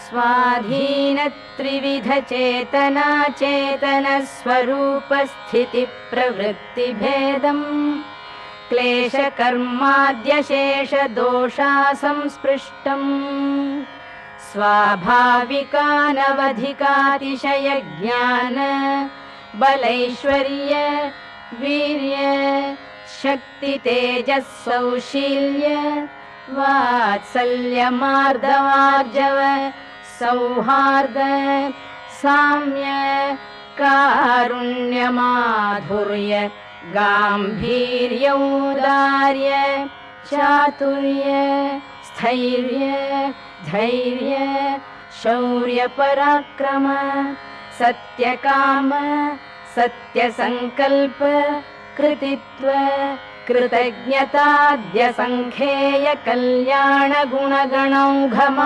स्वाधीन त्रिविध चेतना चेतन स्वरूप स्थिति प्रवृत्ति भेदम् क्लेश कर्माद्यशेष दोषा संस्पृष्टम् स्वाभाविकानवधिकातिशय ज्ञान बलैश्वर्य वीर्य शक्ति तेजः सौशील्य वात्सल्य मार्दवार्जव सौहार्द साम्य कारुण्य माधुर्य गांभीर्य औदार्य चातुर्य स्थैर्य धैर्य शौर्य पराक्रम सत्यकाम सत्यसंकल्प कृतित्व कृतज्ञताद्य संख्येय कल्याण गुणगणौघम